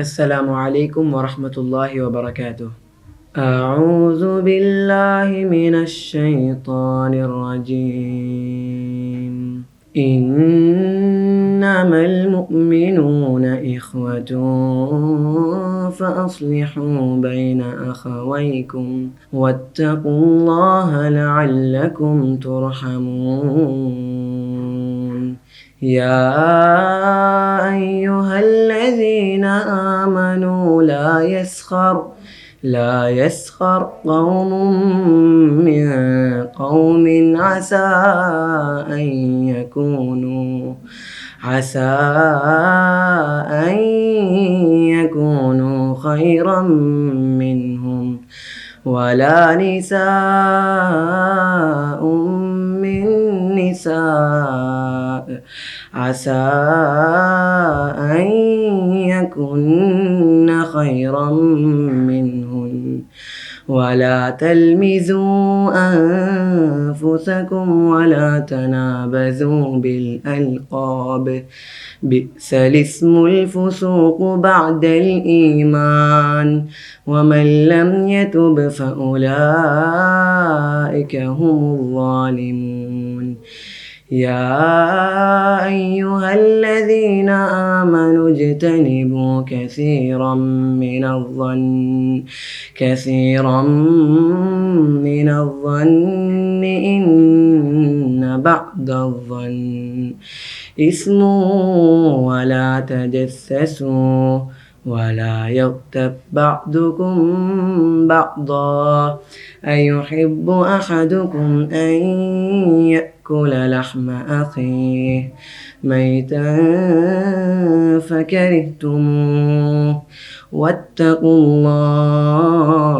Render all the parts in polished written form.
السلام عليكم ورحمة الله وبركاته. أعوذ بالله من الشيطان الرجيم. إنما المؤمنون إخوة فأصلحوا بين أخويكم واتقوا الله لعلكم ترحمون. يا أيها الذين آمنوا لا يسخر قوم من قوم عسى أن يكونوا خيرا منهم ولا نساء من نساء عسى أن يكن خيرا منهن ولا تلمزوا أنفسكم ولا تنابزوا بالألقاب بئس الاسم الفسوق بعد الإيمان ومن لم يتب فأولئك هم الظالمون. يا أيها الذين آمنوا اجتنبوا كثيرا من الظن إن بعض الظن إثم ولا تجسسوا ولا يغتب بعضكم بعضا أيحب أحدكم أن يأكل لحم أخيه ميتا فكرهتموه واتقوا الله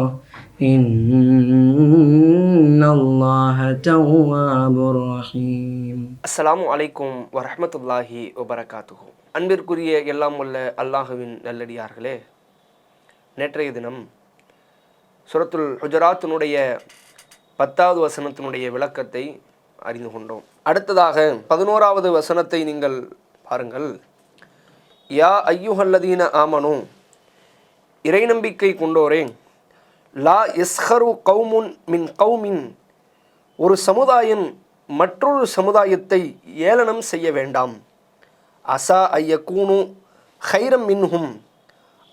إن الله تواب رحيم. அஸ்ஸலாமு அலைக்கும் வரஹ்மத்துல்லாஹி வபரகாத்துஹு. அன்பிற்குரிய எல்லாம் உள்ள அல்லாஹுவின் நல்லடியார்களே, நேற்றைய தினம் சூரத்துல் ஹுஜராத்தினுடைய 10வது வசனத்தினுடைய விளக்கத்தை அறிந்து கொண்டோம். அடுத்ததாக 11வது வசனத்தை நீங்கள் பாருங்கள். யா ஐயுஹல்லதீன ஆமனு, இறை நம்பிக்கை கொண்டோரே, லா யஸ்ஹரு கௌமுன் மின் கௌமின், ஒரு சமுதாயம் மற்றொரு சமுதாயத்தை ஏளனம் செய்ய வேண்டாம். அசா ஐயக்கூனு ஹைரம் மின்ஹும்,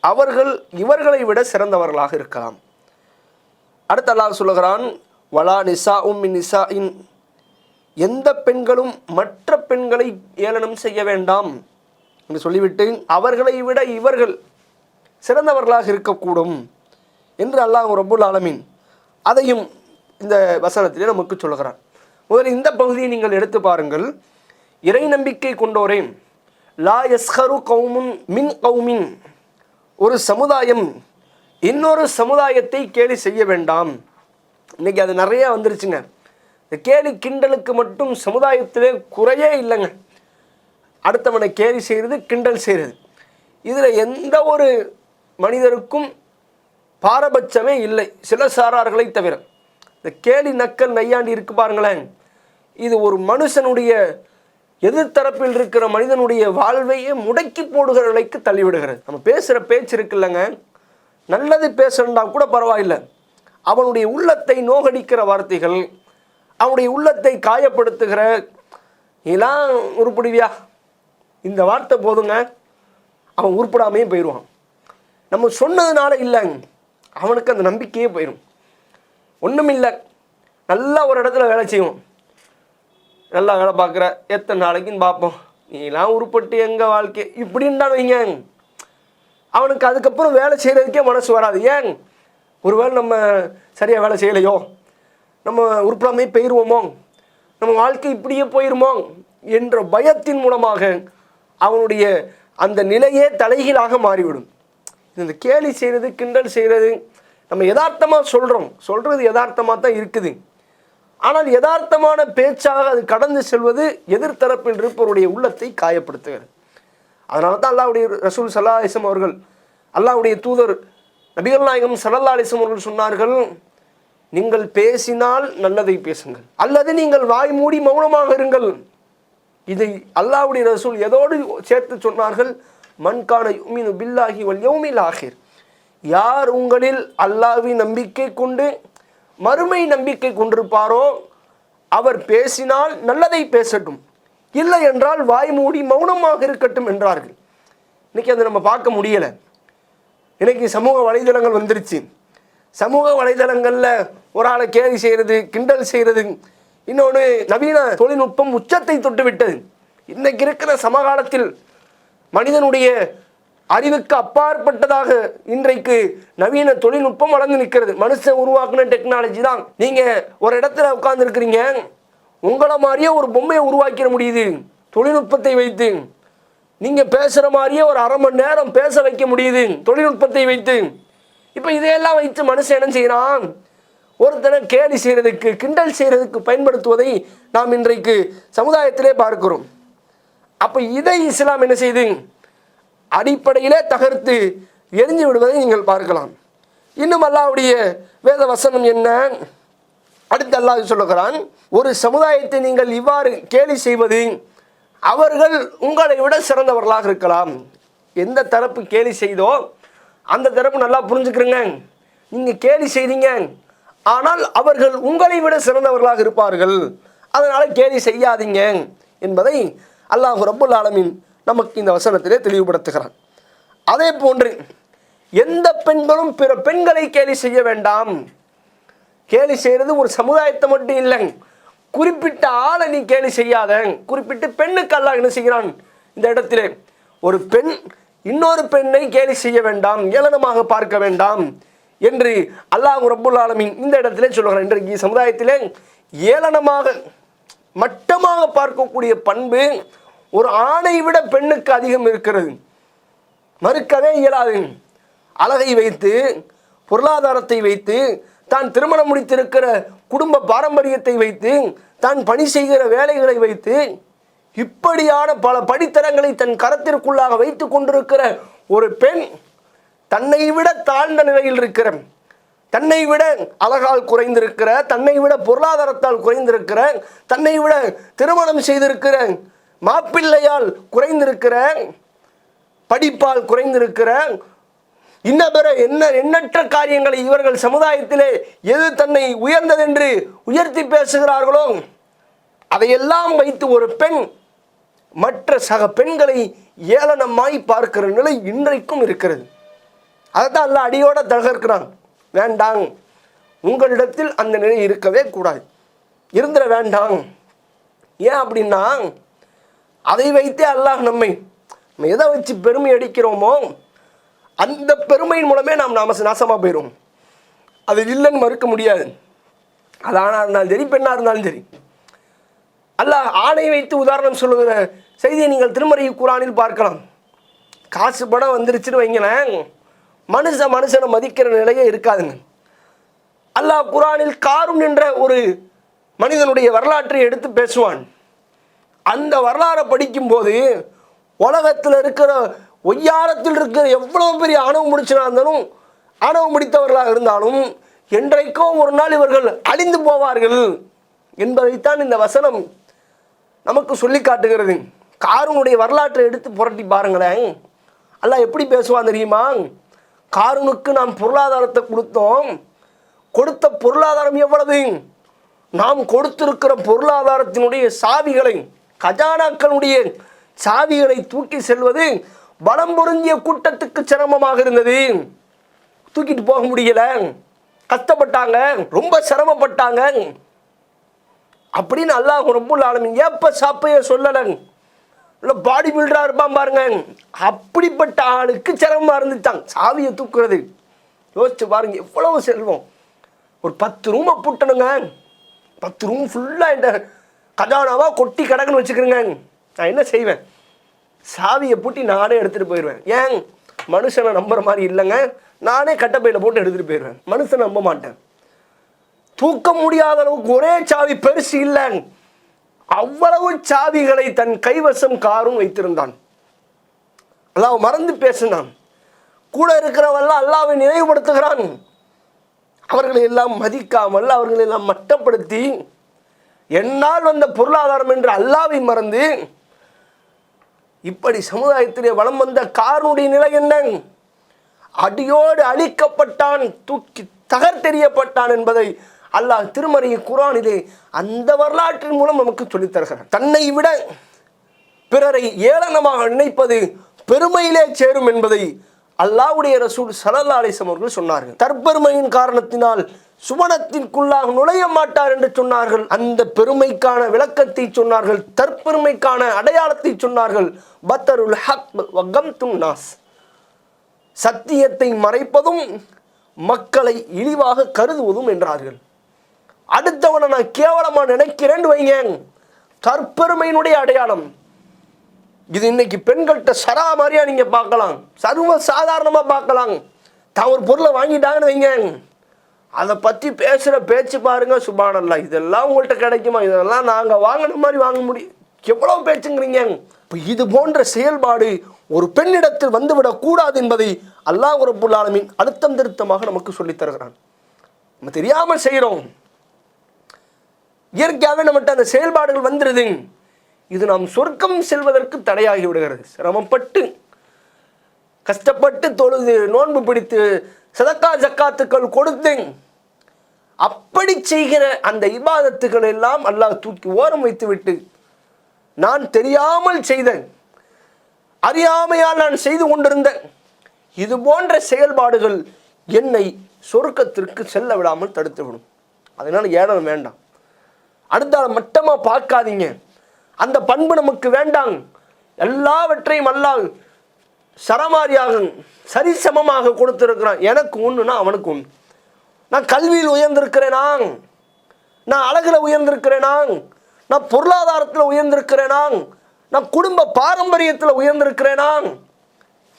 அவர்கள் இவர்களை விட சிறந்தவர்களாக இருக்கலாம். அடுத்த அல்லாஹ் சொல்லுகிறான், வலா நிசாஉம் மின் நிசாஇன், எந்த பெண்களும் மற்ற பெண்களை ஏளனம் செய்ய வேண்டாம் என்று சொல்லிவிட்டு அவர்களை விட இவர்கள் சிறந்தவர்களாக இருக்கக்கூடும் என்று அல்லாஹ் ரப்புல் ஆலமீன் அதையும் இந்த வசனத்திலே நமக்கு சொல்லுகிறான். முதலில் இந்த பகுதியை நீங்கள் எடுத்து பாருங்கள். இறை நம்பிக்கை கொண்டோரே, லா யஸ்ஹரு கௌமுன் மின் கௌமின், ஒரு சமுதாயம் இன்னொரு சமுதாயத்தை கேலி செய்ய வேண்டாம். இன்னைக்கு அது நிறைய வந்துருச்சுங்க. இந்த கேலி கிண்டலுக்கு மட்டும் சமுதாயத்திலே குறையே இல்லைங்க. அடுத்தவனை கேலி செய்கிறது, கிண்டல் செய்கிறது, இதில் எந்த ஒரு மனிதருக்கும் பாரபட்சமே இல்லை, சில சாரார்களை தவிர. இந்த கேலி நக்கல் நையாண்டி இருக்கு பாருங்களேன், இது ஒரு மனுஷனுடைய எதிர்த்தரப்பில் இருக்கிற மனிதனுடைய வாழ்வையே முடக்கி போடுகிற நிலைக்கு தள்ளிவிடுகிறது. நம்ம பேசுகிற பேச்சு இருக்குல்லங்க, நல்லது பேசுறா கூட பரவாயில்லை, அவனுடைய உள்ளத்தை நோகடிக்கிற வார்த்தைகள், அவனுடைய உள்ளத்தை காயப்படுத்துகிற, இதெல்லாம் உருப்பிடுவியா, இந்த வார்த்தை போதுங்க, அவன் உருப்படாமையே போயிடுவான். நம்ம சொன்னதுனால இல்லைங்க, அவனுக்கு அந்த நம்பிக்கையே போயிடும். ஒன்றும் இல்லை, நல்லா ஒரு இடத்துல வேலை செய்வோம், நல்லா வேலை பார்க்குற, எத்தனை நாளைக்குன்னு பார்ப்போம், நீலாம் உருப்பட்டு எங்கள் வாழ்க்கை இப்படின்னு தான் வைங்க, அவனுக்கு அதுக்கப்புறம் வேலை செய்கிறதுக்கே மனசு வராது. ஏன், ஒருவேளை நம்ம சரியாக வேலை செய்யலையோ, நம்ம உருப்படாமே போயிடுவோமோ, நம்ம வாழ்க்கை இப்படியே போயிடுமோ என்ற பயத்தின் மூலமாக அவனுடைய அந்த நிலையே தலைகீழாக மாறிவிடும். இந்த கேலி செய்கிறது, கிண்டல் செய்கிறது, நம்ம யதார்த்தமாக சொல்கிறது யதார்த்தமாக தான் இருக்குது. ஆனால் யதார்த்தமான பேச்சாக அது கடந்து செல்வது எதிர்த்தரப்பில் இருப்பவருடைய உள்ளத்தை காயப்படுத்துகிறது. அதனால தான் அல்லாஹ்வுடைய ரசூல் ஸல்லல்லாஹு அலைஹி வஸல்லம் அவர்கள், அல்லாஹ்வுடைய தூதர் நபிகள் நாயகம் ஸல்லல்லாஹு அலைஹி வஸல்லம் அவர்கள் சொன்னார்கள், நீங்கள் பேசினால் நல்லதை பேசுங்கள், அல்லது நீங்கள் வாய் மூடி மௌனமாக இருங்கள். இதை அல்லாஹ்வுடைய ரசூல் எதோடு சேர்த்து சொன்னார்கள்? மன்கான யுமினு பில்லாஹி வல் யௌமில் ஆஹிர், யார் உங்களில் அல்லாஹ்வின் நம்பிக்கை கொண்டு மறுமை நம்பிக்கை கொண்டிருப்பாரோ அவர் பேசினால் நல்லதை பேசட்டும், இல்லை என்றால் வாய் மூடி மௌனமாக இருக்கட்டும் என்றார்கள். இன்னைக்கு அதை நம்ம பார்க்க முடியலை. இன்னைக்கு சமூக வலைதளங்கள் வந்துருச்சு. சமூக வலைதளங்களில் ஒரு ஆளை கேலி செய்கிறது, கிண்டல் செய்கிறது, இன்னொன்று நவீன தொழில்நுட்பம் உச்சத்தை தொட்டு விட்டது. இன்னைக்கு இருக்கிற சமகாலத்தில் மனிதனுடைய அறிவுக்கு அப்பாற்பட்டதாக இன்றைக்கு நவீன தொழில்நுட்பம் வளர்ந்து நிற்கிறது. மனுஷன் உருவாக்குன டெக்னாலஜி தான். நீங்கள் ஒரு இடத்துல உட்கார்ந்து இருக்கிறீங்க, உங்களை மாதிரியே ஒரு பொம்மையை உருவாக்கிட முடியுது தொழில்நுட்பத்தை வைத்து. நீங்கள் பேசுகிற மாதிரியே ஒரு அரை மணி நேரம் பேச வைக்க முடியுது தொழில்நுட்பத்தை வைத்து. இப்போ இதையெல்லாம் வைத்து மனுஷன் என்ன செய்யறான்? ஒருத்தனை கேலி செய்கிறதுக்கு, கிண்டல் செய்கிறதுக்கு பயன்படுத்துவதை நாம் இன்றைக்கு சமுதாயத்திலே பார்க்கிறோம். அப்போ இதை இஸ்லாம் என்ன செய்து அடிப்படையிலே தகர்த்து எரிஞ்சு விடுவதை நீங்கள் பார்க்கலாம். இன்னும் அல்லாஹ்வுடைய வேத வசனம் என்ன? அடுத்து அல்லாஹ் சொல்லுகிறான், ஒரு சமுதாயத்தை நீங்கள் இவ்வாறு கேலி செய்வது அவர்கள் உங்களை விட சிறந்தவர்களாக இருக்கலாம். எந்த தரப்பு கேலி செய்தோ அந்த தரப்பு நல்லா புரிஞ்சுக்கிறங்க. நீங்கள் கேலி செய்தீங்க, ஆனால் அவர்கள் உங்களை விட சிறந்தவர்களாக இருப்பார்கள், அதனால் கேலி செய்யாதீங்க என்பதை அல்லாஹ் ரப்புல் ஆலமீன் நமக்கு இந்த வசனத்திலே தெளிவுபடுத்துகிறான். அதே போன்று எந்த பெண்களும் பிற பெண்களை கேலி செய்ய வேண்டாம். கேலி செய்கிறது ஒரு சமுதாயத்தை மட்டும் இல்லை, குறிப்பிட்ட ஆளை நீ கேலி செய்யாத. குறிப்பிட்ட பெண்ணுக்கு அல்லாஹ் என்ன செய்கிறான்? இந்த இடத்திலே ஒரு பெண் இன்னொரு பெண்ணை கேலி செய்ய வேண்டாம், ஏளனமாக பார்க்க வேண்டாம் என்று அல்லாஹ் ரப்புல் ஆலமீன் இந்த இடத்திலே சொல்லுகிறான். இன்றைக்கு சமுதாயத்திலே ஏளனமாக மட்டமாக பார்க்கக்கூடிய பண்பு ஒரு ஆணை விட பெண்ணுக்கு அதிகம் இருக்கிறது. மறுக்கவே இயலாது. அழகை வைத்து, பொருளாதாரத்தை வைத்து, தான் திருமணம் முடித்திருக்கிற குடும்ப பாரம்பரியத்தை வைத்து, தான் பணி செய்கிற வேலைகளை வைத்து, இப்படியான பல படித்தரங்களை தன் கரத்திற்குள்ளாக வைத்து கொண்டிருக்கிற ஒரு பெண் தன்னை விட தாழ்ந்த நிலையில் இருக்கிற, தன்னை விட அழகால் குறைந்திருக்கிற, தன்னை விட பொருளாதாரத்தால் குறைந்திருக்கிற, தன்னை விட திருமணம் செய்திருக்கிற மாப்பிள்ளையால் குறைந்திருக்கிற, படிப்பால் குறைந்திருக்கிற, எண்ணற்ற காரியங்களை இவர்கள் சமுதாயத்திலே எது தன்னை உயர்ந்ததென்று உயர்த்தி பேசுகிறார்களோ அதையெல்லாம் வைத்து ஒரு பெண் மற்ற சக பெண்களை ஏளனமாய் பார்க்கிற நிலை இன்றைக்கும் இருக்கிறது. அதைத்தான் அல்லாஹ் அடியோட தகர்க்கிறான். வேண்டாம், உங்களிடத்தில் அந்த நிலை இருக்கவே கூடாது, இருந்துட வேண்டாம். ஏன் அப்படின்னா அதை வைத்தே அல்லாஹ் நம்ம எதை வச்சு பெருமை அடிக்கிறோமோ அந்த பெருமையின் மூலமே நாம் நாசமாக போயிடுவோம். அது இல்லைன்னு மறுக்க முடியாது. அது ஆணாக இருந்தாலும் சரி, பெண்ணாக இருந்தாலும் சரி. அல்லாஹ் ஆணை வைத்து உதாரணம் சொல்லுகிற செய்தியை நீங்கள் திருமறை குர்ஆனில் பார்க்கலாம். காசு படம் வந்துருச்சுன்னு வைங்களேன், மனுஷனை மதிக்கிற நிலையே இருக்காதுங்க. அல்லாஹ் குர்ஆனில் காரூன் என்ற ஒரு மனிதனுடைய வரலாற்றை எடுத்து பேசுவான். அந்த வரலாறை படிக்கும்போது உலகத்தில் இருக்கிற ஒய்யாரத்தில் இருக்கிற எவ்வளோ பெரிய ஆணவம் முடித்தவர்களாக இருந்தாலும் என்றைக்கோ ஒரு நாள் இவர்கள் அழிந்து போவார்கள் என்பதைத்தான் இந்த வசனம் நமக்கு சொல்லி காட்டுகிறது. காரூனுடைய வரலாற்றை எடுத்து புரட்டி பாருங்களேன். அல்லாஹ் எப்படி பேசுவான் தெரியுமா? காரூனுக்கு நாம் பொருளாதாரத்தை கொடுத்தோம், கொடுத்த பொருளாதாரம் எவ்வளவு? நாம் கொடுத்திருக்கிற பொருளாதாரத்தினுடைய சாவிகளை, கஜானாக்களுடைய சாவிகளை தூக்கி செல்வது பலம் பொருந்திய கூட்டத்துக்கு சிரமமாக இருந்தது. தூக்கிட்டு போக முடியல, கஷ்டப்பட்டாங்க, ரொம்ப சிரமப்பட்டாங்க அப்படின்னு அல்லாஹ் ரப்புல் ஆலமீன் ஏப்ப சாப்பைய சொல்லலை. இல்லை பாடி பில்டராக இருப்பான் பாருங்க, அப்படிப்பட்ட ஆளுக்கு சிரமமாக இருந்துட்டாங்க சாவியை தூக்குறது. யோசிச்சு பாருங்க, எவ்வளவு செல்வம். ஒரு 10 ரூமை புட்டணுங்க, 10 ரூம் ஃபுல்லாக இந்த கஜானாவாக கொட்டி கிடக்குன்னு வச்சுக்கிறேங்க. நான் என்ன செய்வேன்? சாவியை பூட்டி நானே எடுத்துகிட்டு போயிடுவேன். ஏன்? மனுஷனை நம்புற மாதிரி இல்லைங்க, நானே கட்டப்பையில் போட்டு எடுத்துகிட்டு போயிடுவேன். மனுஷனை நம்ப மாட்டேன். தூக்க முடியாத அளவுக்கு ஒரே சாவி பெருசு இல்லை, அவ்வளவு சாவிகளை தன் கைவசம் காரூன் வைத்திருந்தான். அல்லாஹ் மறந்து பேசினான். கூட இருக்கிறவெல்லாம் அல்லாஹ்வை நினைவுபடுத்துகிறான். அவர்களை எல்லாம் மதிக்காமல், அவர்களை எல்லாம் மட்டப்படுத்தி, என்னால் வந்த பொருளாதாரம் என்று அல்லாஹ்வை மறந்து இப்படி சமுதாயத்திலே வலம் வந்த காரனுடைய நிலை என்ன? அடியோடு அழிக்கப்பட்டான், தூக்கி தகர்த்தெறியப்பட்டான் என்பதை அல்லாஹ் திருமறை குர்ஆனிலே அந்த வரலாற்றின் மூலம் நமக்கு சொல்லித் தருகிறார். தன்னை விட பிறரை ஏளனமாக நினைப்பது பெருமையிலே சேரும் என்பதை அல்லாஹ்வுடைய ரசூல் ஸல்லல்லாஹு அலைஹி வஸல்லம் அவர்கள் சொன்னார்கள். தற்பெருமையின் காரணத்தினால் சுவனத்திற்குள்ளாக நுழைய மாட்டார் என்று சொன்னார்கள். அந்த பெருமைக்கான விளக்கத்தை சொன்னார்கள், தற்பெருமைக்கான அடையாளத்தை சொன்னார்கள். பத்தருல் ஹக் வ கம்துன் நாஸ், சத்தியத்தை மறைப்பதும் மக்களை இழிவாக கருதுவதும் என்றார்கள். அடுத்தவனை நான் கேவலமா நினைக்கிறேன்னு வைங்க, தற்பெருமையினுடைய அடையாளம். இது இன்னைக்கு பெண்கள்கிட்ட சரா மாதிரியா நீங்க பார்க்கலாம், சர்வ சாதாரணமா பார்க்கலாம். தான் ஒரு பொருளை வாங்கிட்டாங்கன்னு வைங்க, அதை பற்றி பேசுகிற பேச்சு பாருங்க, சுப்ஹானல்லாஹ். இதெல்லாம் உங்கள்கிட்ட கிடைக்குமா? இதெல்லாம் நாங்கள் வாங்கின மாதிரி வாங்க முடியும், எவ்வளோ பேச்சுங்கிறீங்க. இப்போ இது போன்ற செயல்பாடு ஒரு பெண்ணிடத்தில் வந்துவிடக்கூடாது என்பதை அல்லாஹ் ரப்புல் ஆலமீன் அழுத்தம் திருத்தமாக நமக்கு சொல்லித் தருகிறான். நம்ம தெரியாமல் செய்கிறோம், இயற்கையாக நம்மகிட்ட அந்த செயல்பாடுகள் வந்துடுது. இது நாம் சொர்க்கம் செல்வதற்கு தடையாகி விடுகிறது. சிரமப்பட்டு கஷ்டப்பட்டு தொழுது நோன்பு பிடித்து சதக்கா ஜக்காத்துக்கள் கொடுத்து அப்படி செய்கிற அந்த இபாதத்துக்கள் எல்லாம் அல்லாஹ் தூக்கி ஓரம் வைத்துவிட்டு, நான் தெரியாமல் செய்தேன், அறியாமையால் நான் செய்து கொண்டிருந்த இது போன்ற செயல்பாடுகள் என்னை சொர்க்கத்திற்கு செல்ல விடாமல் தடுத்துவிடும். அதனால ஏனம் வேண்டாம், அடுத்த மட்டமாக பார்க்காதீங்க. அந்த பண்பு நமக்கு வேண்டாம். எல்லாவற்றையும் அல்லாஹ் சரமாரியாக சரிசமமாக கொடுத்திருக்கிறான். எனக்கு ஒன்றுனா அவனுக்கு ஒன்று. நான் கல்வியில் உயர்ந்திருக்கிறேனா, நான் அழகில் உயர்ந்திருக்கிறேனா, நான் பொருளாதாரத்தில் உயர்ந்திருக்கிறேனா, நான் குடும்ப பாரம்பரியத்தில் உயர்ந்திருக்கிறேனா,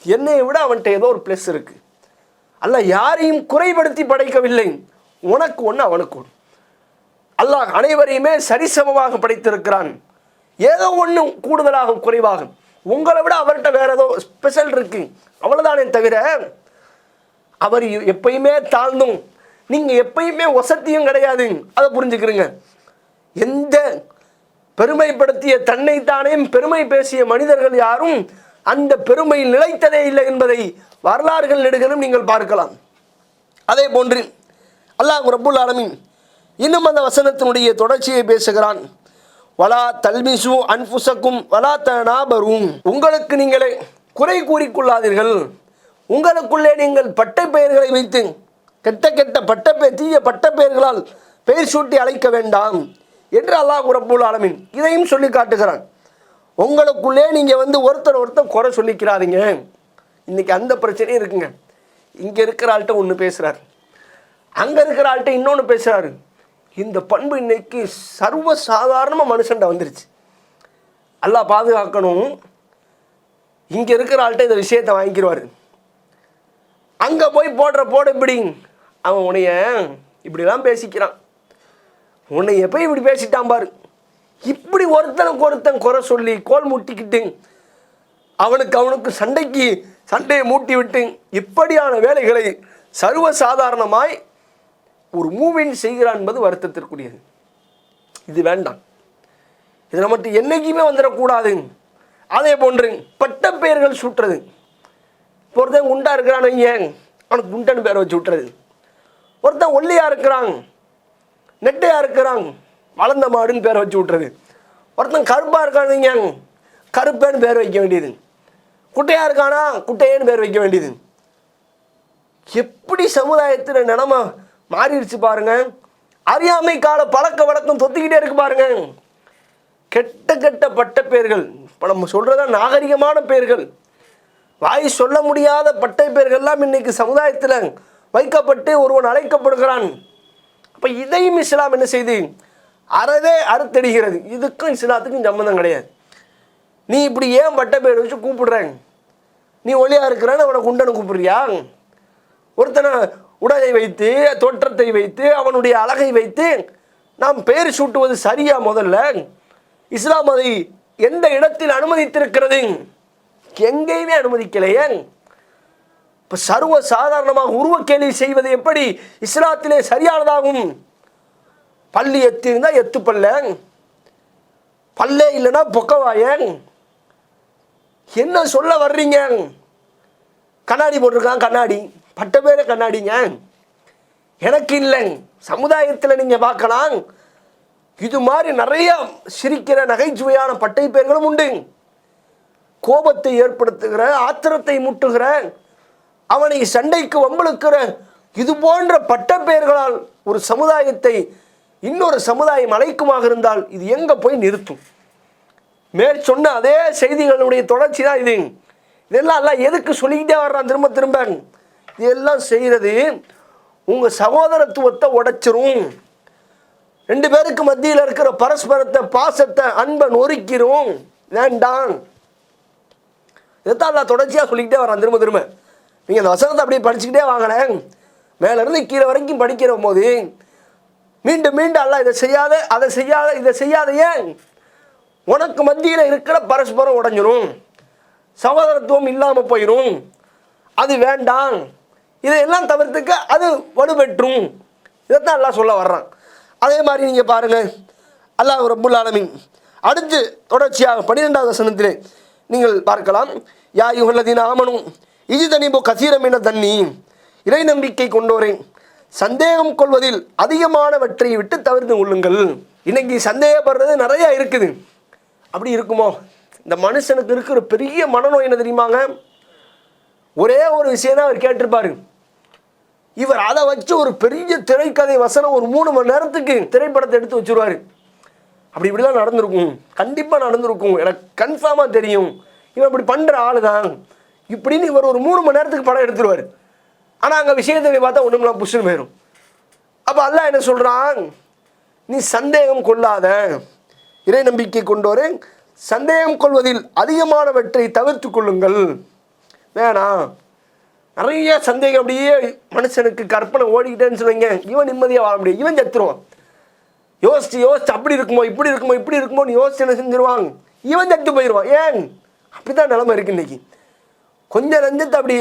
என்னை விட அவன்கிட்ட ஏதோ ஒரு ப்ளஸ் இருக்கு. அல்ல யாரையும் குறைபடுத்தி படைக்கவில்லை. உனக்கு ஒன்று அவனுக்கு ஒன்று. அல்லாஹ் அனைவரையுமே சரிசமமாக படைத்திருக்கிறான். ஏதோ ஒன்று கூடுதலாக குறைவாக உங்களை விட அவர்கிட்ட வேற ஏதோ ஸ்பெஷல் இருக்கு, அவ்வளோதானே தவிர அவர் எப்பயுமே தாழ்ந்தும் நீங்கள் எப்பயுமே வசதியும் கிடையாது. அதை புரிஞ்சுக்கிறீங்க. எந்த பெருமைப்படுத்திய தன்னைத்தானே பெருமை பேசிய மனிதர்கள் யாரும் அந்த பெருமையில் நிலைத்ததே இல்லை என்பதை வரலாறுகள் நெடுகளும் நீங்கள் பார்க்கலாம். அதே போன்று அல்லாஹ் ரப்புல் ஆலமீன் இன்னும் அந்த வசனத்தினுடைய தொடர்ச்சியை பேசுகிறான். வலா தல்மிசு அன்ஃபுசக்கும் வலா தனாபரும், உங்களுக்கு நீங்களே குறை கூறிக்கொள்ளாதீர்கள். உங்களுக்குள்ளே நீங்கள் பட்ட பெயர்களை வைத்து கெட்ட கெட்ட தீய பட்ட பெயர்களால் பெயர் சூட்டி அழைக்க வேண்டாம் என்று அல்லாஹ் ரப்புல் ஆலமீன் இதையும் சொல்லி காட்டுகிறான். உங்களுக்குள்ளே நீங்கள் ஒருத்தர் குறை சொல்லிக்கிறாதீங்க. இன்னைக்கு அந்த பிரச்சனையும் இருக்குங்க. இங்கே இருக்கிற ஆள்கிட்ட ஒன்று பேசுகிறார், அங்கே இருக்கிற ஆள்கிட்ட இன்னொன்று பேசுகிறாரு. இந்த பண்பு இன்னைக்கு சர்வ சாதாரணமாக மனுஷன்ட வந்துருச்சு. அல்லாஹ் பாதுகாக்கணும். இங்கே இருக்கிற ஆள்கிட்ட இந்த விஷயத்தை வாங்கிக்கிடுவார், அங்கே போய் போட இப்படி அவன் உன்னைய இப்படிலாம் பேசிக்கிறான், உன்னை எப்போ இப்படி பேசிட்டான் பாரு, இப்படி ஒருத்தன் குறை சொல்லி கோல் முட்டிக்கிட்டு அவனுக்கு சண்டையை மூட்டி விட்டு இப்படியான வேலைகளை சர்வ சாதாரணமாய் ஒரு மூவின் செய்கிறான் என்பது வருத்தத்திற்குரியது. இது வேண்டாம், இது நமக்கு என்னைக்குமே வந்துடக்கூடாது. அதே போன்று பட்ட பெயர்கள் சுட்டுறது. ஒருத்தன் குண்டா இருக்கிறான், ஏன் அவனுக்கு குண்டன் பேரை வச்சு விட்டுறது. ஒருத்தன் ஒல்லியா இருக்கிறான், நெட்டையா இருக்கிறான், வளர்ந்த மாடுன்னு பேரை வச்சு விட்டுறது. ஒருத்தன் கருப்பா இருக்கானுங்க, கருப்பேன்னு பேர் வைக்க வேண்டியது. குட்டையா இருக்கானா, குட்டையேன்னு பேர் வைக்க வேண்டியது. எப்படி சமுதாயத்தில் நிலைமை மாறிடுச்சு பாருங்க. அறியாமை கால பழக்க வழக்கம் தொத்திக்கிட்டே இருக்கு பாருங்க. கெட்ட கெட்ட பட்ட பெயர்கள், இப்போ நம்ம சொல்றதா நாகரிகமான பெயர்கள், வாய் சொல்ல முடியாத பட்டை பெயர்கள்லாம் இன்னைக்கு சமுதாயத்தில் வைக்கப்பட்டு ஒருவன் அழைக்கப்படுகிறான். அப்போ இதையும் இஸ்லாம் என்ன செய்து அறுத்தெடுகிறது. இதுக்கும் இஸ்லாத்துக்கும் சம்மந்தம் கிடையாது. நீ இப்படி ஏன் பட்ட பெயர் வச்சு கூப்பிடுறேன்? நீ ஒல்லியா இருக்கிறான்னு அவனை குண்டனை கூப்பிடுறியா? ஒருத்தனை உடலை வைத்து தோற்றத்தை வைத்து அவனுடைய அழகை வைத்து நாம் பெயர் சூட்டுவது சரியா? முதல்ல இஸ்லாம் அதை எந்த இடத்தில் அனுமதித்திருக்கிறது? எங்கேயுமே அனுமதிக்கலையே. இப்போ சர்வ சாதாரணமாக உருவ கேள்வி செய்வது எப்படி இஸ்லாத்திலே சரியானதாகும்? பள்ளி எத்து இருந்தால் எத்து பல்ல, பல்லே இல்லைன்னா பொக்கவாயன், என்ன சொல்ல வர்றீங்க? கண்ணாடி போட்டிருக்கான், கண்ணாடி பட்ட பேரே கண்ணாடிங்க. எனக்கு இல்லைங்க, சமுதாயத்தில் நீங்கள் பார்க்கலாம் இது மாதிரி நிறைய சிரிக்கிற நகைச்சுவையான பட்டை பேர்களும் உண்டு. கோபத்தை ஏற்படுத்துகிற, ஆத்திரத்தை மூட்டுகிற, அவனை சண்டைக்கு வம்பளுக்கிற இது போன்ற பட்ட பெயர்களால் ஒரு சமுதாயத்தை இன்னொரு சமுதாயம் அழைக்குமாக இருந்தால் இது எங்கே போய் நிறுத்தும்? மேல் சொன்ன அதே செய்திகளுடைய தொடர்ச்சி தான் இது. இதெல்லாம் எல்லாம் எதுக்கு சொல்லிக்கிட்டே வர்றான் திரும்ப திரும்ப? இதெல்லாம் செய்கிறது உங்கள் சகோதரத்துவத்தை உடைச்சிரும். 2 பேருக்கு மத்தியில் இருக்கிற பரஸ்பரத்தை, பாசத்தை, அன்பை நொறுக்கிறோம். வேண்டாம். இதைத்தான் எல்லாம் தொடர்ச்சியாக சொல்லிக்கிட்டே வரான் திரும்ப திரும்ப. நீங்கள் அந்த வசனத்தை அப்படியே படிச்சுக்கிட்டே வாங்கினேன். மேலேருந்து கீழே வரைக்கும் படிக்கிற போது மீண்டும் மீண்டும் அல்ல இதை செய்யாத, அதை செய்யாத, இதை செய்யாத. ஏன்? உனக்கு மத்தியில் இருக்கிற பரஸ்பரம் உடைஞ்சிரும், சகோதரத்துவம் இல்லாமல் போயிடும். அது வேண்டாம். இதையெல்லாம் தவிர்த்துக்க அது வலுப்பெற்றும். இதைத்தான் எல்லாம் சொல்ல வர்றான். அதே மாதிரி நீங்கள் பாருங்கள், அல்லாஹ் ரப்புல் ஆலமீன் அடுத்து தொடர்ச்சியாக 12வது வசனத்திலே நீங்கள் பார்க்கலாம். யா அய்யுஹல்லதீன ஆமனூ இஜ்தனிபு கஸீரம் மின தன்னி, இறை நம்பிக்கை கொண்டோரே சந்தேகம் கொள்வதில் அதிகமானவற்றை விட்டு தவிர்த்து கொள்ளுங்கள். இன்னைக்கு சந்தேகப்படுறது நிறையா இருக்குது. அப்படி இருக்குமோ? இந்த மனுஷனுக்கு இருக்கிற பெரிய மனநோய் என்ன தெரியுமாங்க? ஒரே ஒரு விஷயம் தான் அவர் கேட்டிருப்பாரு. இவர் அதை வச்சு ஒரு பெரிய திரைக்கதை வசனம் ஒரு 3 மணி நேரத்துக்கு திரைப்படத்தை எடுத்து வச்சுருவார். அப்படி இப்படிலாம் நடந்திருக்கும், கண்டிப்பாக நடந்திருக்கும், எனக்கு கன்ஃபார்மாக தெரியும். இவன் இப்படி பண்ணுற ஆள் தான் இப்படின்னு இவர் ஒரு 3 மணி நேரத்துக்கு படம் எடுத்துருவார். ஆனால் அங்கே விஷயத்தை பார்த்தா ஒன்றுமெல்லாம் புஷ்ஷுன்னு போயிடும். அப்போ அல்லாஹ் என்ன சொல்கிறான்? நீ சந்தேகம் கொள்ளாத, இறை நம்பிக்கை கொண்டோரே சந்தேகம் கொள்வதில் அதிகமானவற்றை தவிர்த்து கொள்ளுங்கள். வேணாம். நிறைய சந்தேகம் அப்படியே மனுஷனுக்கு கற்பனை ஓடிக்கிட்டேன்னு சொல்லுவீங்க. இவன் நிம்மதியாக வாழ முடியும், இவன் செத்துருவான். யோசிச்சு அப்படி இருக்குமோ, இப்படி இருக்குமோ, இப்படி இருக்குமோன்னு யோசிச்சு என்ன செஞ்சிருவாங்க, இவன் செத்து போயிடுவான். ஏன்? அப்படி தான் நிலைமை இருக்குது இன்றைக்கி. கொஞ்சம் நஞ்சத்தை அப்படி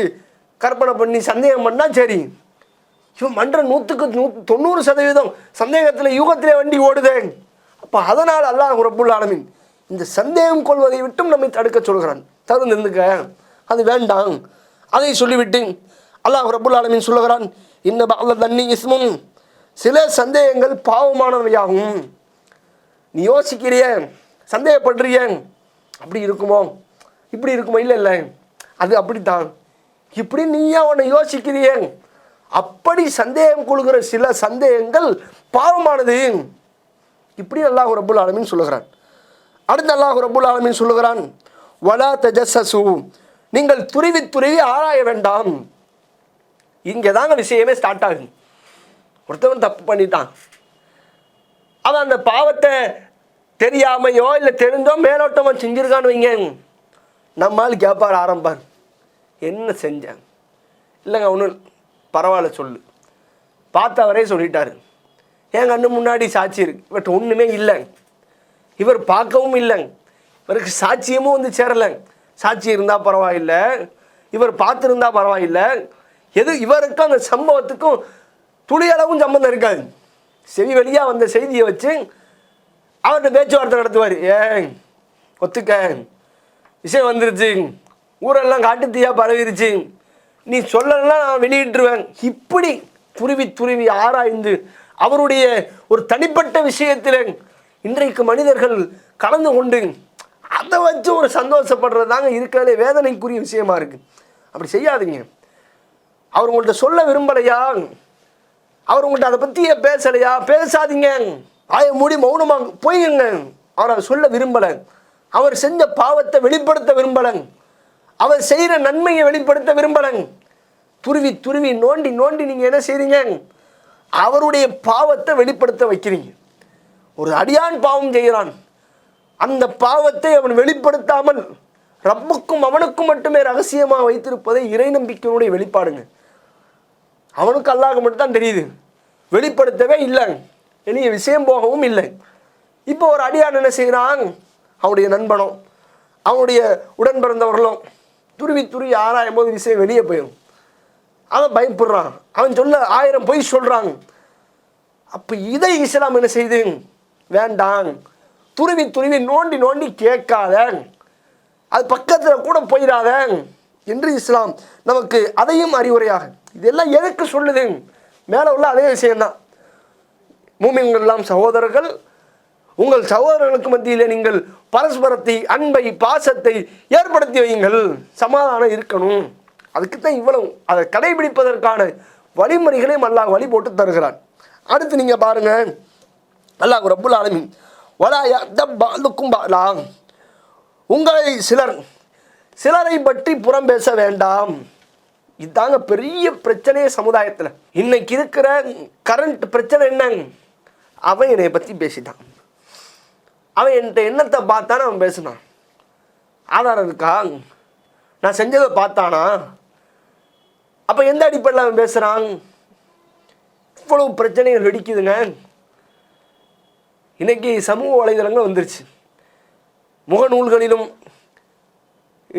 கற்பனை பண்ணி சந்தேகம் பண்ணால் சரி, இவன் பண்ணுற 100க்கு 90% சந்தேகத்தில் யூகத்திலே வண்டி ஓடுதே. அப்போ அதனால் அல்லாஹ் ரப்புல் ஆலமீன் இந்த சந்தேகம் கொள்வதை விட்டும் நம்மை தடுக்க சொல்கிறான். தகுந்து இருந்துக்க, அது வேண்டாம். அதை சொல்லிவிட்டு அல்லாஹ் ரப்புல் ஆலமீன் சொல்லுகிறான், இன்ன பஅத தன்னி இஸ்முன், சில சந்தேகங்கள் பாவமானவையாகும். நீ யோசிக்கிறிய, சந்தேகப்படுறிய, அப்படி இருக்குமோ, இப்படி இருக்குமோ, இல்லை இல்லை அது அப்படித்தான், இப்படி நீயா உன்னை யோசிக்கிறிய, அப்படி சந்தேகம் கொள்கிற சில சந்தேகங்கள் பாவமானது. இப்படி அல்லாஹ் ரப்புல் ஆலமீன் சொல்லுகிறான். அடுத்து அல்லாஹ் ரப்புல் ஆலமீன் சொல்லுகிறான், வலா தஜஸ்ஸு, நீங்கள் துருவி துருவி ஆராய வேண்டாம். இங்கே தாங்க விஷயமே ஸ்டார்ட் ஆகும். ஒருத்தவன் தப்பு பண்ணிட்டான், அவன் அந்த பாவத்தை தெரியாமையோ இல்லை தெரிந்தோ மேலோட்டமாக செஞ்சிருக்கான்னு வைங்க, நம்மால் கேட்பார் ஆரம்பார், என்ன செஞ்சேன்? இல்லைங்க ஒன்றும் பரவாயில்ல சொல்லு. பார்த்தவரே சொல்லிட்டாரு, என் கண்ணு முன்னாடி சாட்சி இருக்கு, பட் ஒன்றுமே இல்லை, இவர் பார்க்கவும் இல்லைங்க, இவருக்கு சாட்சியமும் வந்து சேரலை. சாட்சி இருந்தால் பரவாயில்லை, இவர் பார்த்துருந்தா பரவாயில்லை, எது இவருக்கும் அந்த சம்பவத்துக்கும் துளியளவும் சம்பந்தம் இருக்காது. செவி வழியாக வந்த செய்தியை வச்சு அவர்கிட்ட பேச்சுவார்த்தை நடத்துவார். ஏன் ஒத்துக்க, விஷயம் வந்துருச்சு, ஊரெல்லாம் காட்டுத்தீயாக பரவிருச்சு, நீ சொல்லலாம் நான் வெளியிட்டுருவேன். இப்படி துருவி துருவி ஆராய்ந்து அவருடைய ஒரு தனிப்பட்ட விஷயத்தில் இன்றைக்கு மனிதர்கள் கலந்து கொண்டு அதை வச்சு ஒரு சந்தோஷப்படுறது தாங்க இருக்கிறதே வேதனைக்குரிய விஷயமா இருக்குது. அப்படி செய்யாதீங்க. அவர் உங்கள்கிட்ட சொல்ல விரும்பலையா, அவர் உங்கள்கிட்ட அதை பற்றியே பேசலையா, பேசாதீங்க. ஆய மூடி மௌனமாக போய்ங்க. அவர் அதை சொல்ல விரும்பலை, அவர் செஞ்ச பாவத்தை வெளிப்படுத்த விரும்பலை, அவர் செய்கிற நன்மையை வெளிப்படுத்த விரும்பலை. துருவி துருவி நோண்டி நோண்டி நீங்கள் என்ன செய்றீங்க, அவருடைய பாவத்தை வெளிப்படுத்த வைக்கிறீங்க. ஒரு அடியான் பாவம் செய்கிறான், அந்த பாவத்தை அவன் வெளிப்படுத்தாமல் ரப்புக்கும் அவனுக்கும் மட்டுமே ரகசியமாக வைத்திருப்பதை இறை நம்பிக்கையினுடைய வெளிப்பாடுங்க. அவனுக்கு அல்லாஹ்வுக்கு மட்டும்தான் தெரியுது, வெளிப்படுத்தவே இல்லை, வெளியே விஷயம் போகவும் இல்லை. இப்போ ஒரு அடியான் என்ன செய்கிறான், அவனுடைய நண்பனோ அவனுடைய உடன் பிறந்தவர்களும் துருவி துருவி ஆராயும் போது விஷயம் வெளியே போயிடும். அவன் பயப்படுறான், அவன் சொல்ல 1000 பொய் சொல்கிறாங்க. அப்போ இதை இஸ்லாம் என்ன செய்து, வேண்டாம், துருவி துருவி நோண்டி நோண்டி கேட்காத, அது பக்கத்தில் கூட போயிடாத என்று இஸ்லாம் நமக்கு அதையும் அறிவுரையாக. இதெல்லாம் எதுக்கு சொல்லுது? மேலே உள்ள அதே விஷயம்தான். மூமின்கள் சகோதரர்கள், உங்கள் சகோதரர்களுக்கு மத்தியிலே நீங்கள் பரஸ்பரத்தை, அன்பை, பாசத்தை ஏற்படுத்தி வையுங்கள், சமாதானம் இருக்கணும். அதுக்குத்தான் இவ்வளவு. அதை கடைபிடிப்பதற்கான வழிமுறைகளையும் அல்லாஹ் வழி போட்டு தருகிறான். அடுத்து நீங்கள் பாருங்க, அல்லாஹ் ரப்புல் ஆலமீன் வலா யக்தப் பஅதுக்கும் பஅலா, உங்களை சிலரை பற்றி புறம் பேச வேண்டாம். இதுதாங்க பெரிய பிரச்சனையே சமுதாயத்தில். இன்னைக்கு இருக்கிற கரண்ட் பிரச்சனை என்ன? அவன் என்னை பற்றி பேசிட்டான், அவன் என்கிட்ட என்னத்தை பார்த்தானே அவன் பேசினான், ஆதாரம் இருக்கா? நான் செஞ்சதை பார்த்தானா? அப்போ எந்த அடிப்படையில் அவன் பேசுகிறான்? இவ்வளவு பிரச்சனைகள் வெடிக்குதுங்க. இன்னைக்கு சமூக வலைதளங்கள் வந்துருச்சு. முகநூல்களிலும்,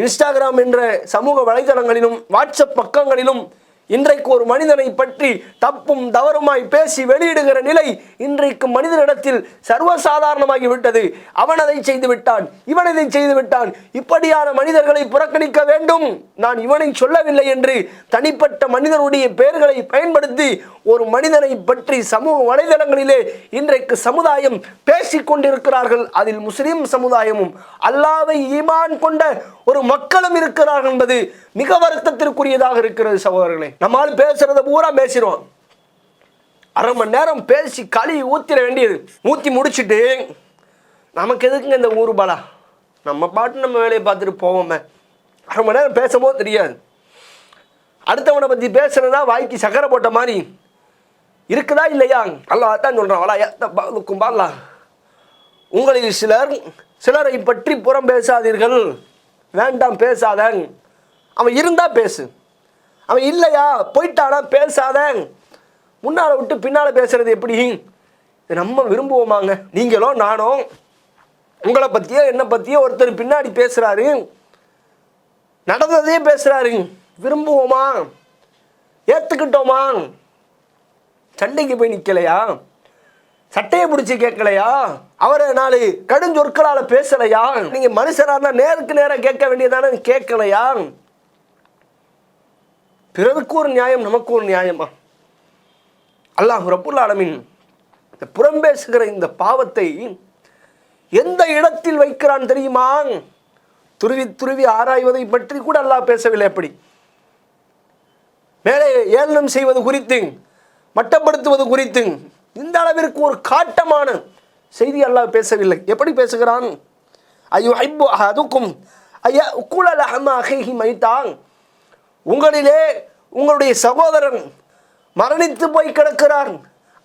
இன்ஸ்டாகிராம் என்ற சமூக வலைதளங்களிலும், வாட்ஸ்அப் பக்கங்களிலும் இன்றைக்கு ஒரு மனிதனை பற்றி தப்பும் தவறுமாய் பேசி வெளியிடுகிற நிலை இன்றைக்கு மனிதனிடத்தில் சர்வசாதாரணமாகி விட்டது. அவன் அதை செய்து விட்டான், இவன் இதை செய்து விட்டான், இப்படியான மனிதர்களை புறக்கணிக்க வேண்டும். நான் இவனை சொல்லவில்லை என்று தனிப்பட்ட மனிதனுடைய பெயர்களை பயன்படுத்தி ஒரு மனிதனை பற்றி சமூக வலைதளங்களிலே இன்றைக்கு சமுதாயம் பேசிக் கொண்டிருக்கிறார்கள். அதில் முஸ்லிம் சமுதாயமும் அல்லாஹ்வை ஈமான் கொண்ட ஒரு மக்களும் இருக்கிறார்கள் என்பது மிக வருத்தத்திற்குரியதாக இருக்கிறது சகோதரர்களே. நம்மால் பேசுறத பூரா பேசிடுவோம். அரை மணி நேரம் பேசி கழுவி ஊத்திட வேண்டியது. ஊற்றி முடிச்சுட்டு நமக்கு எதுக்குங்க இந்த ஊருபாலா, நம்ம பாட்டு நம்ம வேலையை பார்த்துட்டு போவோமே. அரை மணி நேரம் பேசும்போது தெரியாது. அடுத்தவனை பற்றி பேசுறதா வாய்க்கு சக்கரை போட்ட மாதிரி இருக்குதா இல்லையா? அல்லாஹ் தான் சொல்றான், வலா யக்தப் பஅலா, உங்களில் சிலரை பற்றி புறம் பேசாதீர்கள். வேண்டாம், பேசாத. அவன் இருந்தா பேசு, அவன் இல்லையா போயிட்டானா பேசாத. முன்னால் விட்டு பின்னால் பேசுறது எப்படி? நம்ம விரும்புவோமாங்க? நீங்களோ நானோ உங்களை பற்றியோ என்னை பற்றியோ ஒருத்தர் பின்னாடி பேசுகிறாரு, நடந்ததே பேசுகிறாரு, விரும்புவோமா? ஏற்றுக்கிட்டோமா? சண்டைக்கு போய் நிற்கலையா? சட்டையை பிடிச்சி கேட்கலையா? அவரை 4 கடுஞ்சொற்களால் பேசலையா? நீங்கள் மனுஷனாக நேருக்கு நேரம் கேட்க வேண்டியதானே, கேட்கலையா? பிறருக்கு ஒரு நியாயம், நமக்கு ஒரு நியாயமா? அல்லாஹ் ரப்புல் ஆலமீன் இந்த புறம் பேசுகிற இந்த பாவத்தை எந்த இடத்தில் வைக்கிறான் தெரியுமா? துருவி துருவி ஆராய்வதை பற்றி கூட அல்லாஹ் பேசவில்லை. எப்படி மேலே ஏளனம் செய்வது குறித்து, மட்டப்படுத்துவது குறித்து இந்த அளவிற்கு ஒரு காட்டமான செய்தி அல்லாஹ் பேசவில்லை. எப்படி பேசுகிறான்? அய்யுஹிப்பு அஹதுக்கும் அயஅகுல லஹம அஹீஹி மைதான், உங்களிலே உங்களுடைய சகோதரன் மரணித்து போய் கிடக்கிறார்,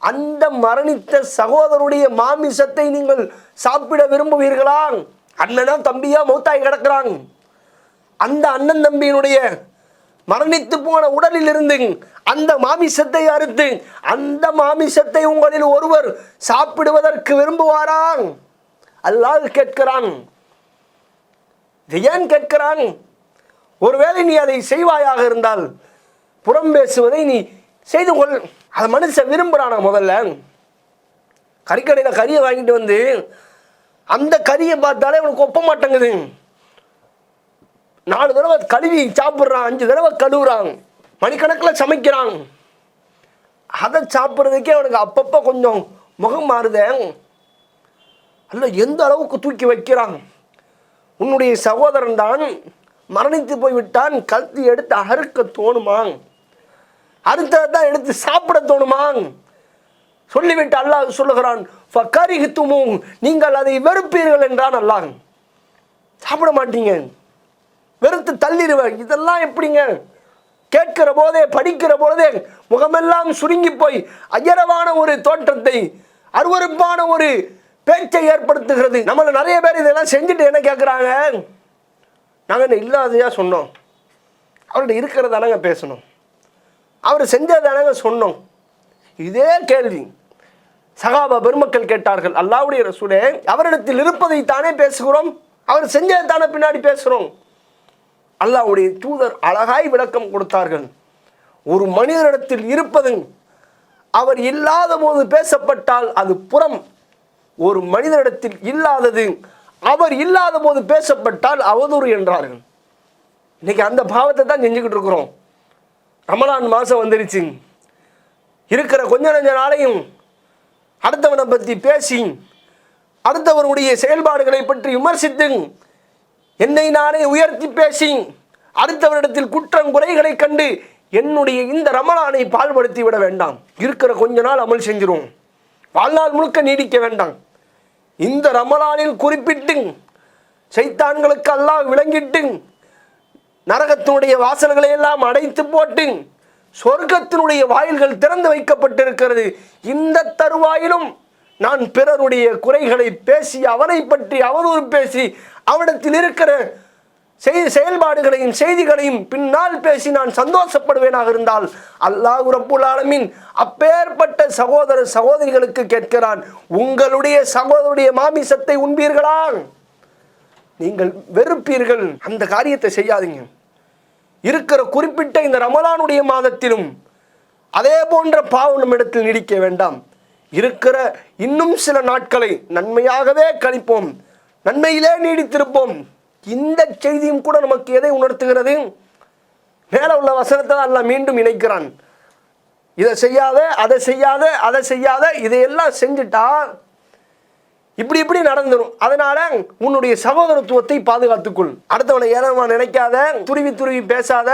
அந்த மரணித்த சகோதரனுடைய மாமிசத்தை நீங்கள் சாப்பிட விரும்புவீர்களா? அண்ணனா தம்பியா மௌத்தாய் கிடக்கிறான், அந்த அண்ணன் தம்பியினுடைய மரணித்து போன உடலில் இருந்து அந்த மாமிசத்தை அறுத்து அந்த மாமிசத்தை உங்களில் ஒருவர் சாப்பிடுவதற்கு விரும்புவாரா? அல்லாஹ் கேட்கிறான். ஏன் கேட்கிறான்? ஒருவேளை நீ அதை செய்வாயாக இருந்தால் புறம் பேசுவதை நீ செய்து கொள். அதை மனுஷன் விரும்புகிறானா? முதல்ல கறிக்கடையில் கறியை வாங்கிட்டு வந்து அந்த கறியை பார்த்தாலே அவனுக்கு ஒப்ப மாட்டேங்குது. 4 தடவை கழுவி சாப்பிட்றான், 5 தடவை கழுவுறான், மணிக்கணக்கில் சமைக்கிறான். அதை சாப்பிட்றதுக்கே அவனுக்கு அப்பப்போ கொஞ்சம் முகம் மாறுதே. அல்ல எந்த அளவுக்கு தூக்கி வைக்கிறான். உன்னுடைய சகோதரன் தான் மரணித்து போய்விட்டான், கழுத்து எடுத்து அறுக்க தோணுமா? அறுத்ததான் எடுத்து சாப்பிட தோணுமா? சொல்லிவிட்டு அல்லாஹ் சொல்லுகிறான், ஃபகரிஹ்துமூஹு, நீங்கள் அதை வெறுப்பீர்கள் என்றான் அல்லாஹ். சாப்பிட மாட்டீங்க, வெறுத்து தள்ளிடுவேன். இதெல்லாம் எப்படிங்க? கேட்கிற போதே, படிக்கிற போதே முகமெல்லாம் சுருங்கி போய் அயரவான ஒரு தோற்றத்தை, அருவருப்பான ஒரு பேச்சை ஏற்படுத்துகிறது. நம்மள நிறைய பேர் இதெல்லாம் செஞ்சுட்டு என்ன கேட்குறாங்க? நாங்கள் என்ன இல்லாதையா சொன்னோம்? அவர்கிட்ட இருக்கிறதானங்க பேசணும், அவர் செஞ்சதானங்க சொன்னோம். இதே கேள்வி சகாபா பெருமக்கள் கேட்டார்கள். அல்லாஹ்வுடைய ரசூலே, அவரிடத்தில் இருப்பதை தானே பேசுகிறோம், அவர் செஞ்சதை தானே பின்னாடி பேசுகிறோம். அல்லாஹ்வுடைய தூதர் அழகாய் விளக்கம் கொடுத்தார்கள். ஒரு மனிதனிடத்தில் இருப்பது அவர் இல்லாத போது பேசப்பட்டால் அது புறம், ஒரு மனிதனிடத்தில் இல்லாதது அவர் இல்லாத போது பேசப்பட்டால் அவதூறு என்றார்கள். இன்னைக்கு அந்த பாவத்தை தான் செஞ்சுக்கிட்டு இருக்கிறோம். ரமலான் மாதம் வந்துருச்சு, இருக்கிற கொஞ்ச நெஞ்ச நாளையும் அடுத்தவனை பற்றி பேசி, அடுத்தவனுடைய செயல்பாடுகளை பற்றி விமர்சித்து, என்னை நானே உயர்த்தி பேசி, அடுத்தவரிடத்தில் குற்றம் குறைகளை கண்டு என்னுடைய இந்த ரமலானை பாழ்படுத்தி விட வேண்டாம். இருக்கிற கொஞ்ச நாள் அமல் செஞ்சிரும், வாழ்நாள் முழுக்க நீடிக்க வேண்டாம். இந்த ரமலானில் குறிப்பிட்டு சைத்தான்களுக்கு அல்லாஹ் விளங்கிட்டு நரகத்தினுடைய வாசல்களை எல்லாம் அடைத்து போட்டு சொர்க்கத்தினுடைய வாயில்கள் திறந்து வைக்கப்பட்டிருக்கிறது. இந்த தருவாயிலும் நான் பிறருடைய குறைகளை பேசி, அவனை பற்றி அவதூறு பேசி, அவனிடத்தில் இருக்கிற செயல்பாடுகளையும் செய்திகளையும் பின்னால் பேசி நான் சந்தோஷப்படுவேனாக இருந்தால், அல்லாஹ் ரப்புல் ஆலமீன் அப்பேற்பட்ட சகோதர சகோதரிகளுக்கு கேட்கிறான், உங்களுடைய சகோதரருடைய மாமிசத்தை உண்பீர்களா? நீங்கள் வெறுப்பீர்கள். அந்த காரியத்தை செய்யாதீங்க. இருக்கிற குறிப்பிட்ட இந்த ரமலானுடைய மாதத்திலும் அதே போன்ற பாவம் நம்மிடத்தில் நீடிக்க வேண்டாம். இருக்கிற இன்னும் சில நாட்களை நன்மையாகவே கழிப்போம், நன்மையிலே நீடித்திருப்போம். இந்த செய்தியும் கூட நமக்கு எதை உணர்த்துகிறது? மேலே உள்ள வசனத்தை தான் அல்லாஹ் மீண்டும் இணைக்கிறான். இதை செய்யாத, அதை செய்யாத, அதை செய்யாத, இதையெல்லாம் செஞ்சுட்டா இப்படி இப்படி நடந்துடும். அதனால உன்னுடைய சகோதரத்துவத்தை பாதுகாத்துக்கொள். அடுத்தவனை ஏனமா நினைக்காத, துருவி துருவி பேசாத,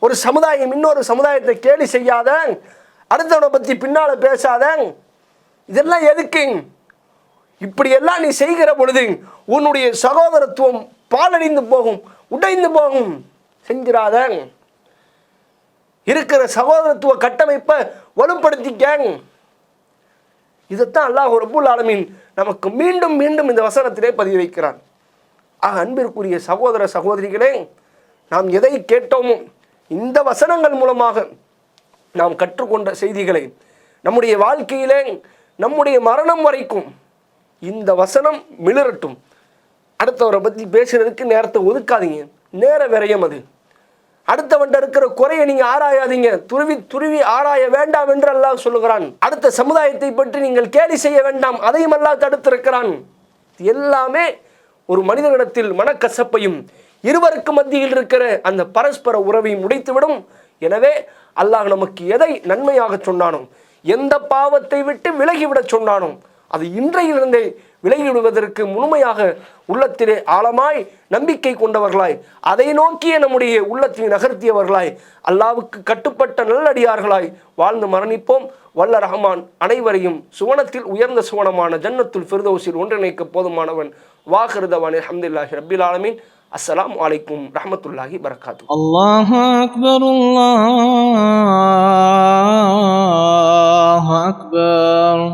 ஒரு சமுதாயம் இன்னொரு சமுதாயத்தை கேலி செய்யாத, அடுத்தவனை பற்றி பின்னால பேசாத. இதெல்லாம் எதுக்கு? இப்படியெல்லாம் நீ செய்கிற பொழுது உன்னுடைய சகோதரத்துவம் பாலடைந்து போகும், உடைந்து போகும். செஞ்சிடாத. இருக்கிற சகோதரத்துவ கட்டமைப்பை வலுப்படுத்திக்க. இதைத்தான் அல்லாஹ் ரப்புல் ஆலமீன் நமக்கு மீண்டும் மீண்டும் இந்த வசனத்திலே பதிவு வைக்கிறான். அன்பிற்குரிய சகோதர சகோதரிகளே, நாம் எதை கேட்டோமோ இந்த வசனங்கள் மூலமாக நாம் கற்றுக்கொண்ட செய்திகளை நம்முடைய வாழ்க்கையிலே நம்முடைய மரணம் வரைக்கும் இந்த வசனம் மிளரட்டும். அடுத்தவரை பற்றி பேசுறதுக்கு நேரத்தை ஒதுக்காதீங்க, நேர விரயம் அது. அடுத்தவன்ட்ட இருக்கிற குறையை நீங்க ஆராயாதீங்க, துருவி துருவி ஆராய வேண்டாம் என்று அல்லாஹ் சொல்லுகிறான். அடுத்த சமுதாயத்தை பற்றி நீங்கள் கேலி செய்ய வேண்டாம், அதையும் அல்லாஹ் தடுத்திருக்கிறான். எல்லாமே ஒரு மனிதனிடத்தில் மனக்கசப்பையும் இருவருக்கு மத்தியில் இருக்கிற அந்த பரஸ்பர உறவையும் உடைத்துவிடும். எனவே அல்லாஹ் நமக்கு எதை நன்மையாக சொன்னானோ, எந்த பாவத்தை விட்டு விலகிவிட சொன்னானோ, அது இன்றையிலிருந்தே விலகிவிடுவதற்கு முழுமையாக உள்ளத்திலே ஆழமாய் நம்பிக்கை கொண்டவர்களாய், அதை நோக்கிய நம்முடைய உள்ளத்தை நகர்த்தியவர்களாய், அல்லாவுக்கு கட்டுப்பட்ட நல்லடியார்களாய் வாழ்ந்து மரணிப்போம். வல்ல ரஹ்மான் அனைவரையும் சுவனத்தில் உயர்ந்த சுவனமான ஜன்னத்துல் ஃபிர்தௌஸில் ஒன்றிணைக்க போதுமானவன். வாஹிருதவான் அல்ஹம்துலில்லாஹி ரப்பில் ஆலமீன். அஸ்ஸலாமு அலைக்கும் ரஹ்மத்துல்லாஹி பரக்காத்துஹு. அல்லாஹு அக்பர், அல்லாஹு அக்பர்.